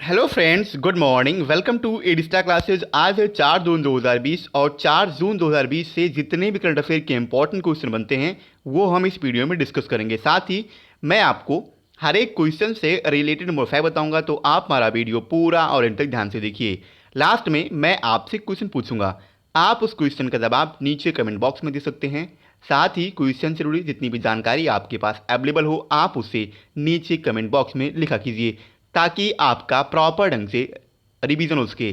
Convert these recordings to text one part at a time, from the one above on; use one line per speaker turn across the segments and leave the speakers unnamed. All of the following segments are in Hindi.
Hello friends, good morning. Welcome to एडिस्टा क्लासेज। आज है 4 जून 2020 और 4 जून 2020 से जितने भी करंट अफेयर के इंपॉर्टेंट क्वेश्चन बनते हैं वो हम इस वीडियो में डिस्कस करेंगे। साथ ही मैं आपको हर एक क्वेश्चन से रिलेटेड मोडिफाई बताऊंगा, तो आप हमारा वीडियो पूरा और एंड तक ध्यान से देखिए। लास्ट में मैं आपसे क्वेश्चन पूछूंगा, आप उस क्वेश्चन का जवाब नीचे कमेंट बॉक्स में दे सकते हैं। साथ ही क्वेश्चन से जुड़ी जितनी भी जानकारी आपके पास अवेलेबल हो, आप उसे नीचे कमेंट बॉक्स में लिखा कीजिए ताकि आपका प्रॉपर ढंग से रिवीजन हो सके।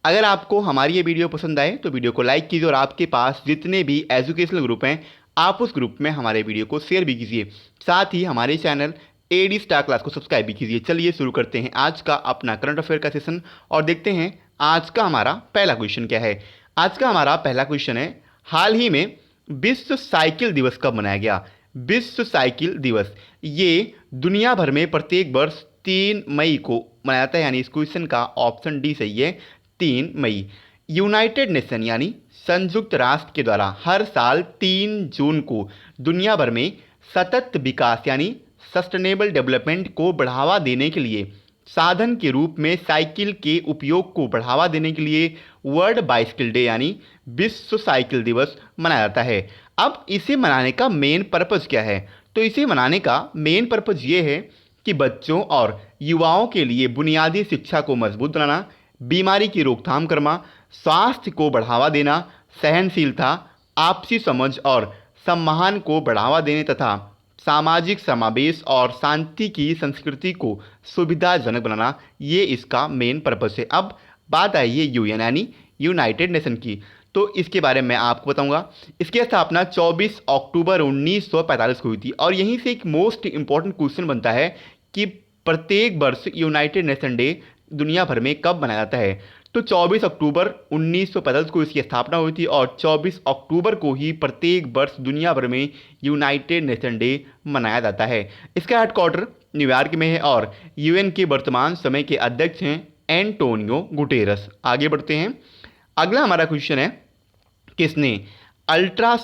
अगर आपको हमारी ये वीडियो पसंद आए तो वीडियो को लाइक कीजिए और आपके पास जितने भी एजुकेशनल ग्रुप हैं आप उस ग्रुप में हमारे वीडियो को शेयर भी कीजिए। साथ ही हमारे चैनल एडी स्टार क्लास को सब्सक्राइब भी कीजिए। चलिए शुरू करते हैं आज का अपना करंट अफेयर का सेशन और देखते हैं आज का हमारा पहला क्वेश्चन क्या है। आज का हमारा पहला क्वेश्चन है, हाल ही में विश्व साइकिल दिवस कब मनाया गया? विश्व साइकिल दिवस ये दुनिया भर में प्रत्येक वर्ष 3 मई को मनाया जाता है, यानी इस क्वेश्चन का ऑप्शन डी सही है, 3 मई। यूनाइटेड नेशन यानी संयुक्त राष्ट्र के द्वारा हर साल 3 जून को दुनिया भर में सतत विकास यानी सस्टेनेबल डेवलपमेंट को बढ़ावा देने के लिए साधन के रूप में साइकिल के उपयोग को बढ़ावा देने के लिए वर्ल्ड बाइसिकल डे यानी विश्व साइकिल दिवस मनाया जाता है। अब इसे मनाने का मेन पर्पज़ क्या है? तो इसे मनाने का मेन पर्पज़ ये है कि बच्चों और युवाओं के लिए बुनियादी शिक्षा को मजबूत बनाना, बीमारी की रोकथाम करना, स्वास्थ्य को बढ़ावा देना, सहनशीलता, आपसी समझ और सम्मान को बढ़ावा देने तथा सामाजिक समावेश और शांति की संस्कृति को सुविधाजनक बनाना, ये इसका मेन पर्पस है। अब बात आई है यूएन यानी यूनाइटेड नेशन की, तो इसके बारे में मैं आपको बताऊंगा। इसकी स्थापना 24 अक्टूबर 1945 को हुई थी और यहीं से एक मोस्ट इंपॉर्टेंट क्वेश्चन बनता है कि प्रत्येक वर्ष यूनाइटेड नेशन डे दुनिया भर में कब मनाया जाता है? तो 24 अक्टूबर 1945 को इसकी स्थापना हुई थी और 24 अक्टूबर को ही प्रत्येक वर्ष दुनिया भर में यूनाइटेड नेशन डे मनाया जाता है। इसका हेडक्वार्टर न्यूयॉर्क में है और यूएन के वर्तमान समय के अध्यक्ष हैं एंटोनियो गुटेरस। आगे बढ़ते हैं। अगला हमारा क्वेश्चन है, किसने अल्ट्रा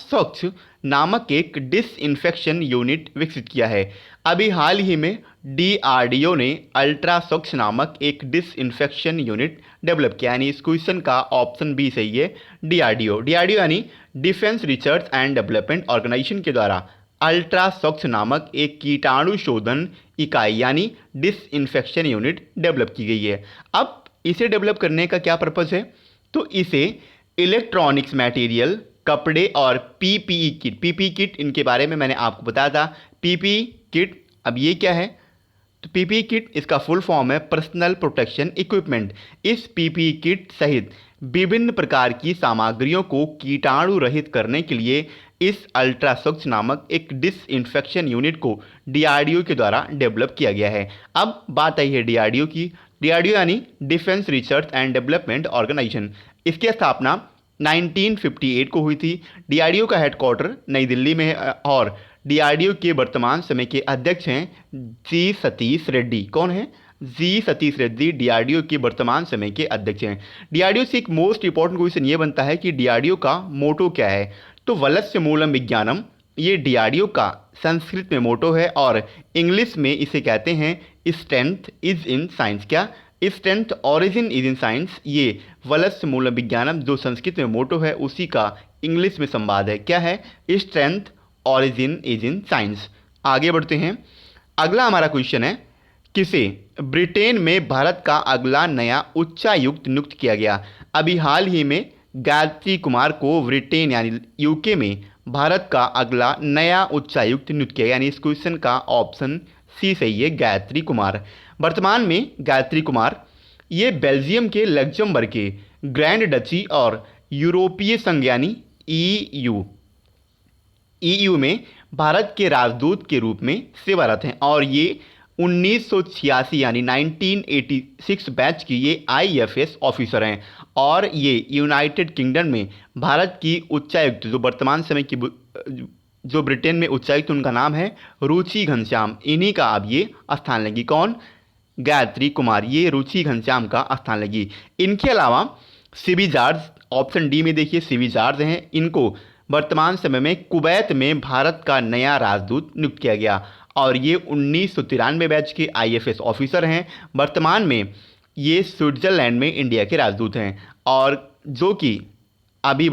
स्वच्छ नामक एक डिसइंफेक्शन यूनिट विकसित किया है? अभी हाल ही में डीआरडीओ ने अल्ट्रा स्वच्छ नामक एक डिसइंफेक्शन यूनिट डेवलप किया, यानी इस क्वेश्चन का ऑप्शन बी सही है, डीआरडीओ यानी defence research and development organisation के द्वारा अल्ट्रा स्वच्छ नामक एक कीटाणु शोधन इकाई यानी डिसइंफेक्शन यूनिट डेवलप की गई है। अब इसे डेवलप करने का क्या पर्पज़ है? तो इसे इलेक्ट्रॉनिक्स मटेरियल, कपड़े और पीपीई किट इनके बारे में मैंने आपको बताया था। पीपीई किट, अब ये क्या है? तो पीपीई किट इसका फुल फॉर्म है पर्सनल प्रोटेक्शन इक्विपमेंट। इस पीपीई किट सहित विभिन्न प्रकार की सामग्रियों को कीटाणु रहित करने के लिए इस अल्ट्रा स्वच्छ नामक एक डिसइंफेक्शन यूनिट को डीआरडीओ के द्वारा डेवलप किया गया है। अब बात आई है डीआरडीओ की। डीआरडीओ यानी defence research and development organisation, इसकी स्थापना 1958 को हुई थी। डीआरडीओ का हेडक्वार्टर नई दिल्ली में है और डीआरडीओ के वर्तमान समय के अध्यक्ष हैं जी सतीश रेड्डी। कौन है? जी सतीश रेड्डी डीआरडीओ के वर्तमान समय के अध्यक्ष हैं। डीआरडीओ से एक मोस्ट इंपॉर्टेंट क्वेश्चन ये बनता है कि डीआरडीओ का मोटो क्या है? तो वलस्य मूलम विज्ञानम, ये डीआरडीओ का संस्कृत में मोटो है और इंग्लिश में इसे कहते हैं स्ट्रेंथ इज इन साइंस। क्या? Strength origin is in science. ये वलस्य मूलम विज्ञानम जो संस्कृत में मोटो है उसी का इंग्लिश में संवाद है। क्या है? Strength origin is in science. आगे बढ़ते हैं। अगला हमारा क्वेश्चन है, किसे ब्रिटेन में भारत का अगला नया उच्चायुक्त नियुक्त किया गया? अभी हाल ही में गायत्री कुमार को ब्रिटेन यानी यूके में भारत का अगला नया उच्चायुक्त नियुक्त किया, यानी इस क्वेश्चन का ऑप्शन सी सही है, गायत्री कुमार। वर्तमान में गायत्री कुमार ये बेल्जियम के लग्जमबर्ग के ग्रैंड डची और यूरोपीय संघ यानी ईयू में भारत के राजदूत के रूप में सेवारत हैं और ये 1986 यानी 1986 बैच की ये आईएफएस ऑफिसर हैं और ये यूनाइटेड किंगडम में भारत की उच्चायुक्त जो वर्तमान समय की जो ब्रिटेन में उच्चायुक्त उनका नाम है रुचि घनश्याम, इन्हीं का अब ये स्थान लेगी। कौन? गायत्री कुमार, ये रुचि घनश्याम का स्थान लेगी। इनके अलावा सीबी जॉर्ज, ऑप्शन डी में देखिए सीबी जॉर्ज हैं, इनको वर्तमान समय में कुवैत में भारत का नया राजदूत नियुक्त किया गया और ये 1993 बैच के IFS ऑफिसर हैं। वर्तमान में ये स्विट्ज़रलैंड में इंडिया के राजदूत हैं, और जो कि अभी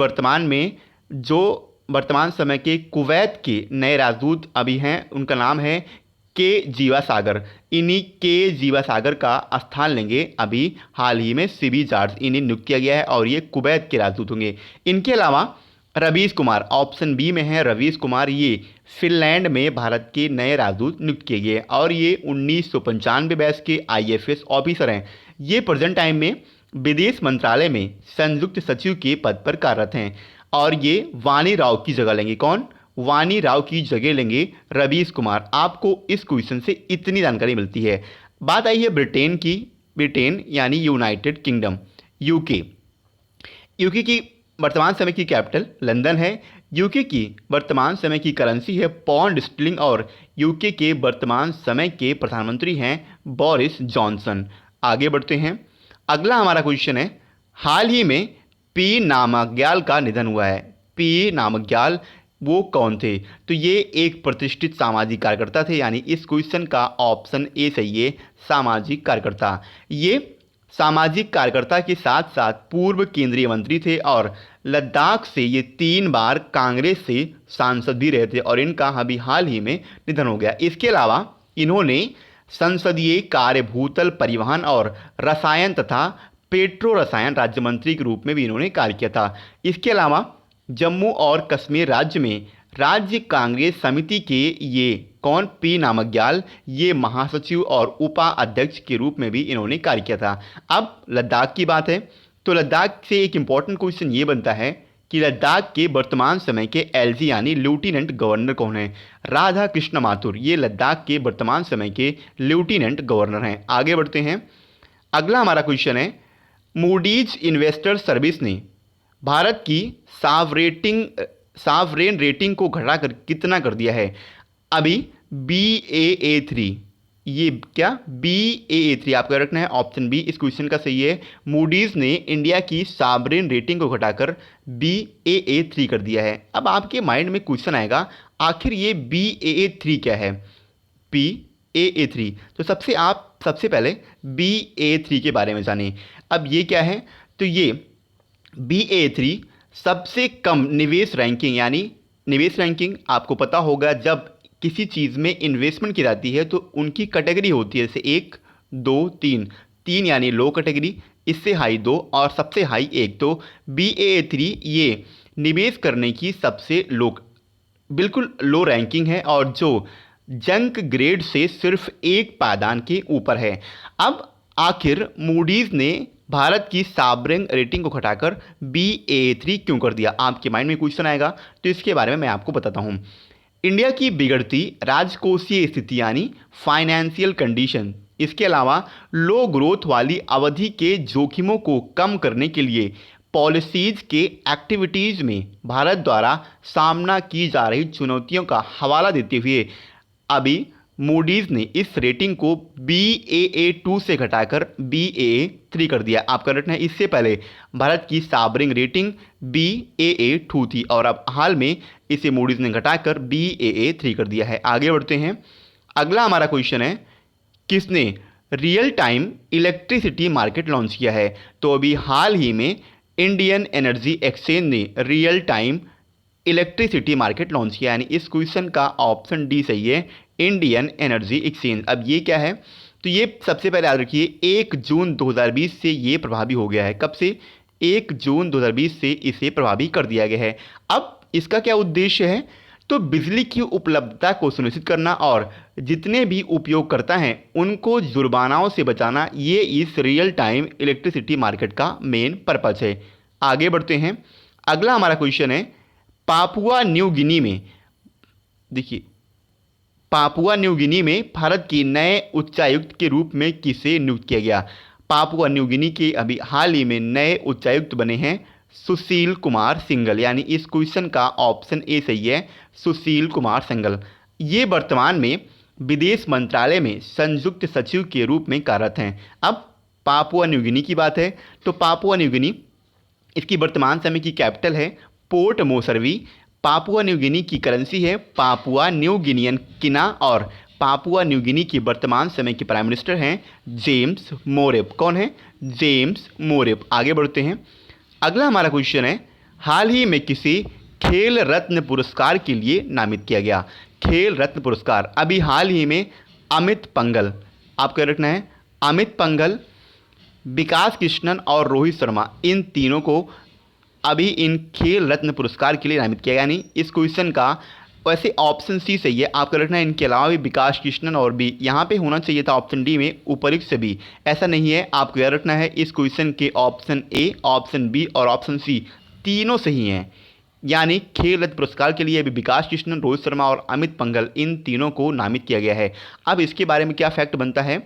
वर्तमान समय के कुवैत के नए राजदूत अभी हैं, उनका नाम है के जीवा सागर। इन्हीं के जीवा सागर का स्थान लेंगे अभी हाल ही में सीबी जॉर्ज, इन्हें नियुक्त किया गया है और ये कुवैत के राजदूत होंगे। इनके अलावा रवीश कुमार ऑप्शन बी में है, रवीश कुमार ये फिनलैंड में भारत के नए राजदूत नियुक्त किए गए और ये 1995 बैच के IFS ऑफिसर हैं। ये प्रेजेंट टाइम में विदेश मंत्रालय में संयुक्त सचिव के पद पर कार्यरत हैं और ये वाणी राव की जगह लेंगे। कौन? वाणी राव की जगह लेंगे रवीश कुमार। आपको इस क्वेश्चन से इतनी जानकारी मिलती है। बात आई है ब्रिटेन की। ब्रिटेन यानी यूनाइटेड किंगडम, यूके। यूके की वर्तमान समय की कैपिटल लंदन है। यूके की वर्तमान समय की करेंसी है पाउंड स्टर्लिंग और यूके के वर्तमान समय के प्रधानमंत्री हैं बोरिस जॉनसन। आगे बढ़ते हैं। अगला हमारा क्वेश्चन है, हाल ही में पी नामग्याल का निधन हुआ है। पी नामग्याल वो कौन थे? तो ये एक प्रतिष्ठित सामाजिक कार्यकर्ता थे, यानी इस क्वेश्चन का ऑप्शन ए सही है, सामाजिक कार्यकर्ता। ये सामाजिक कार्यकर्ता के साथ साथ पूर्व केंद्रीय मंत्री थे और लद्दाख से ये 3 बार कांग्रेस से सांसद भी रहे थे और इनका अभी हाल ही में निधन हो गया। इसके अलावा इन्होंने संसदीय कार्य, भूतल परिवहन और रसायन तथा पेट्रो रसायन राज्य मंत्री के रूप में भी इन्होंने कार्य किया था। इसके अलावा जम्मू और कश्मीर राज्य में राज्य कांग्रेस समिति के ये कौन? पी नामग्याल, ये महासचिव और उपाध्यक्ष के रूप में भी इन्होंने कार्य किया था। अब लद्दाख की बात है तो लद्दाख से एक इंपॉर्टेंट क्वेश्चन ये बनता है कि लद्दाख के वर्तमान समय के LG यानी लेफ्टिनेंट गवर्नर कौन है? राधा कृष्ण माथुर, ये लद्दाख के वर्तमान समय के लेफ्टिनेंट गवर्नर हैं। आगे बढ़ते हैं। अगला हमारा क्वेश्चन है, मूडीज इन्वेस्टर सर्विस ने भारत की सावरेन रेटिंग को घटाकर कितना कर दिया है? अभी Baa3, ये क्या? Baa3 आपका रखना है ऑप्शन बी इस क्वेश्चन का सही है। मूडीज ने इंडिया की सावरेन रेटिंग को घटाकर Baa3 कर दिया है। अब आपके माइंड में क्वेश्चन आएगा, आखिर ये Baa3 क्या है? Baa3, तो सबसे पहले Baa3 के बारे में जानें। अब ये क्या है? तो ये Baa3 सबसे कम निवेश रैंकिंग, यानी निवेश रैंकिंग आपको पता होगा जब किसी चीज़ में इन्वेस्टमेंट की जाती है तो उनकी कैटेगरी होती है, जैसे 1, 2, 3 यानी लो कैटेगरी, इससे हाई 2 और सबसे हाई 1। तो Baa3 ये निवेश करने की सबसे बिल्कुल लो रैंकिंग है और जो जंक ग्रेड से सिर्फ 1 पायदान के ऊपर है। अब आखिर मूडीज ने भारत की सावरेन रेटिंग को घटाकर Baa3 क्यों कर दिया? आपके माइंड में क्वेश्चन आएगा, तो इसके बारे में मैं आपको बताता हूं। इंडिया की बिगड़ती राजकोषीय स्थिति यानी फाइनेंशियल कंडीशन, इसके अलावा लो ग्रोथ वाली अवधि के जोखिमों को कम करने के लिए पॉलिसीज के एक्टिविटीज़ में भारत द्वारा सामना की जा रही चुनौतियों का हवाला देते हुए अभी मूडीज ने इस रेटिंग को Baa2 से घटाकर Baa3 कर दिया। आपका रटना है, इससे पहले भारत की सावरेन रेटिंग Baa2 थी और अब हाल में इसे मूडीज ने घटाकर Baa3 कर दिया है। आगे बढ़ते हैं। अगला हमारा क्वेश्चन है, किसने real time electricity market launch किया है? तो अभी हाल ही में इंडियन एनर्जी एक्सचेंज ने real time electricity market launch किया, यानी इस क्वेश्चन का ऑप्शन डी सही है, इंडियन एनर्जी एक्सचेंज। अब ये क्या है? तो ये सबसे पहले याद रखिए 1 जून 2020 से ये प्रभावी हो गया है। कब से? 1 जून 2020 से इसे प्रभावी कर दिया गया है। अब इसका क्या उद्देश्य है? तो बिजली की उपलब्धता को सुनिश्चित करना और जितने भी उपयोगकर्ता हैं उनको जुर्मानाओं से बचाना, ये इस रियल टाइम इलेक्ट्रिसिटी मार्केट का मेन पर्पज है। आगे बढ़ते हैं। अगला हमारा क्वेश्चन है, पापुआ न्यू गिनी में, देखिए पापुआ न्यू गिनी में भारत के नए उच्चायुक्त के रूप में किसे नियुक्त किया गया? पापुआ न्यू गिनी के अभी हाल ही में नए उच्चायुक्त बने हैं सुशील कुमार सिंघल, यानी इस क्वेश्चन का ऑप्शन ए सही है, सुशील कुमार सिंघल। ये वर्तमान में विदेश मंत्रालय में संयुक्त सचिव के रूप में कार्यरत हैं। अब पापुआ न्यू गिनी की बात है तो पापुआ न्यू गिनी, इसकी वर्तमान समय की कैपिटल है पोर्ट मोसरवी। पापुआ न्यू गिनी की करेंसी है पापुआ न्यू गिनियन किना और पापुआ न्यू गिनी के वर्तमान समय के प्राइम मिनिस्टर हैं जेम्स मोरेप। कौन है? जेम्स मोरेप। आगे बढ़ते हैं। अगला हमारा क्वेश्चन है, हाल ही में किसी खेल रत्न पुरस्कार के लिए नामित किया गया? खेल रत्न पुरस्कार अभी हाल ही में अमित पंघल, आपको रखना है अमित पंघल, विकास कृष्णन और रोहित शर्मा, इन तीनों को अभी इन खेल रत्न पुरस्कार के लिए नामित किया गया। यानी इस क्वेश्चन का वैसे ऑप्शन सी सही है, आपको रखना है इनके अलावा भी विकास कृष्णन और भी, यहाँ पे होना चाहिए था ऑप्शन डी में उपयुक्त सभी, ऐसा नहीं है। आपको याद रखना है इस क्वेश्चन के ऑप्शन ए, ऑप्शन बी और ऑप्शन सी तीनों सही हैं। यानी खेल रत्न पुरस्कार के लिए अभी विकास कृष्णन, रोहित शर्मा और अमित पंघल, इन तीनों को नामित किया गया है। अब इसके बारे में क्या फैक्ट बनता है,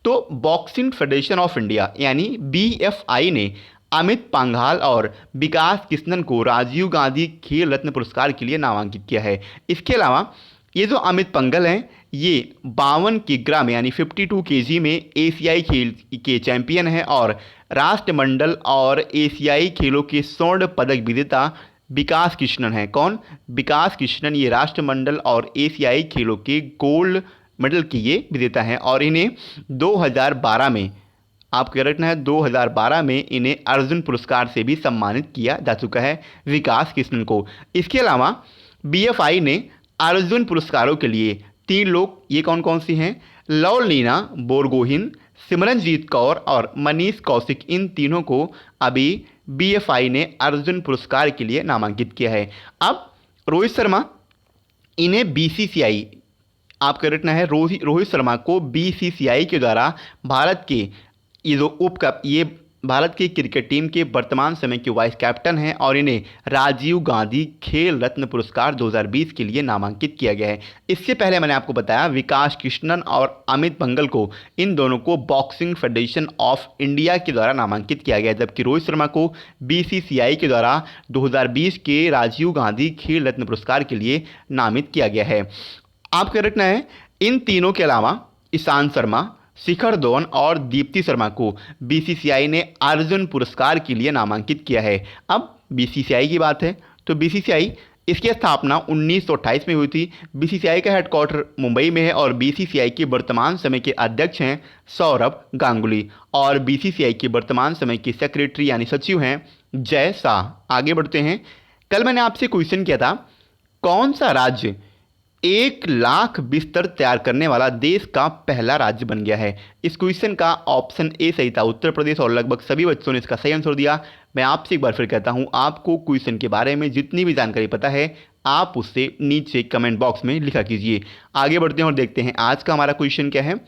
तो बॉक्सिंग फेडरेशन ऑफ इंडिया यानी BFI ने अमित पंघाल और विकास कृष्णन को राजीव गांधी खेल रत्न पुरस्कार के लिए नामांकित किया है। इसके अलावा ये जो अमित पंघल हैं ये 52 किग्रा में यानी 52 kg में एशियाई खेल के चैंपियन हैं और राष्ट्रमंडल और एशियाई खेलों के स्वर्ण पदक विजेता विकास कृष्णन हैं। कौन? विकास कृष्णन ये राष्ट्रमंडल और एशियाई खेलों के गोल्ड मेडल के ये विजेता हैं और इन्हें 2012 में, आपको याद रखना है 2012 में इन्हें अर्जुन पुरस्कार से भी सम्मानित किया जा चुका है विकास कृष्णन को। इसके अलावा BFI ने अर्जुन पुरस्कारों के लिए 3 लोग, ये कौन कौन सी हैं, लवलीना बोरगोहिन, सिमरनजीत कौर और मनीष कौशिक, इन तीनों को अभी BFI ने अर्जुन पुरस्कार के लिए नामांकित किया है। अब रोहित शर्मा, इन्हें BCCI, आपको रखना है रोहित शर्मा को BCCI के द्वारा भारत के ये जो ये भारत की क्रिकेट टीम के वर्तमान समय के वाइस कैप्टन हैं और इन्हें राजीव गांधी खेल रत्न पुरस्कार 2020 के लिए नामांकित किया गया है। इससे पहले मैंने आपको बताया विकास कृष्णन और अमित पंघल को, इन दोनों को बॉक्सिंग फेडरेशन ऑफ इंडिया के द्वारा नामांकित किया गया, जबकि रोहित शर्मा को BCCI के द्वारा 2020 के राजीव गांधी खेल रत्न पुरस्कार के लिए नामित किया गया है। आपको रखना है इन तीनों के अलावा ईशांत शर्मा, शिखर धवन और दीप्ति शर्मा को BCCI ने अर्जुन पुरस्कार के लिए नामांकित किया है। अब BCCI की बात है तो BCCI, इसकी स्थापना 1928 में हुई थी। BCCI का हेडक्वार्टर मुंबई में है और BCCI के वर्तमान समय के अध्यक्ष हैं सौरभ गांगुली और BCCI के वर्तमान समय के सेक्रेटरी यानी सचिव हैं जय शाह। आगे बढ़ते हैं। कल मैंने आपसे क्वेश्चन किया था, कौन सा राज्य 1 लाख बिस्तर तैयार करने वाला देश का पहला राज्य बन गया है? इस क्वेश्चन का ऑप्शन ए सही था, उत्तर प्रदेश, और लगभग सभी बच्चों ने इसका सही आंसर दिया। मैं आपसे एक बार फिर कहता हूं, आपको क्वेश्चन के बारे में जितनी भी जानकारी पता है आप उससे नीचे कमेंट बॉक्स में लिखा कीजिए। आगे बढ़ते हैं और देखते हैं आज का हमारा क्वेश्चन क्या है।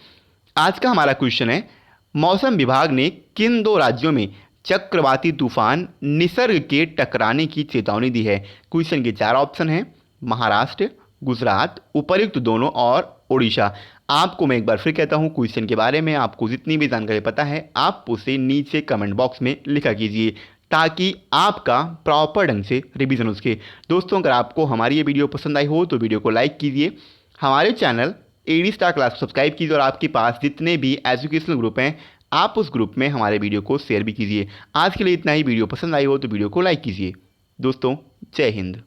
आज का हमारा क्वेश्चन है, मौसम विभाग ने किन 2 राज्यों में चक्रवाती तूफान निसर्ग के टकराने की चेतावनी दी है? क्वेश्चन के 4 ऑप्शन हैं, महाराष्ट्र, गुजरात, उपर्युक्त दोनों और उड़ीसा। आपको मैं एक बार फिर कहता हूं, क्वेश्चन के बारे में आपको जितनी भी जानकारी पता है आप उसे नीचे कमेंट बॉक्स में लिखा कीजिए ताकि आपका प्रॉपर ढंग से रिवीजन हो सके। दोस्तों, अगर आपको हमारी ये वीडियो पसंद आई हो तो वीडियो को लाइक कीजिए, हमारे चैनल AD स्टार क्लास को सब्सक्राइब कीजिए और आपके पास जितने भी एजुकेशनल ग्रुप हैं आप उस ग्रुप में हमारे वीडियो को शेयर भी कीजिए। आज के लिए इतना ही। वीडियो पसंद आई हो तो वीडियो को लाइक कीजिए। दोस्तों, जय हिंद।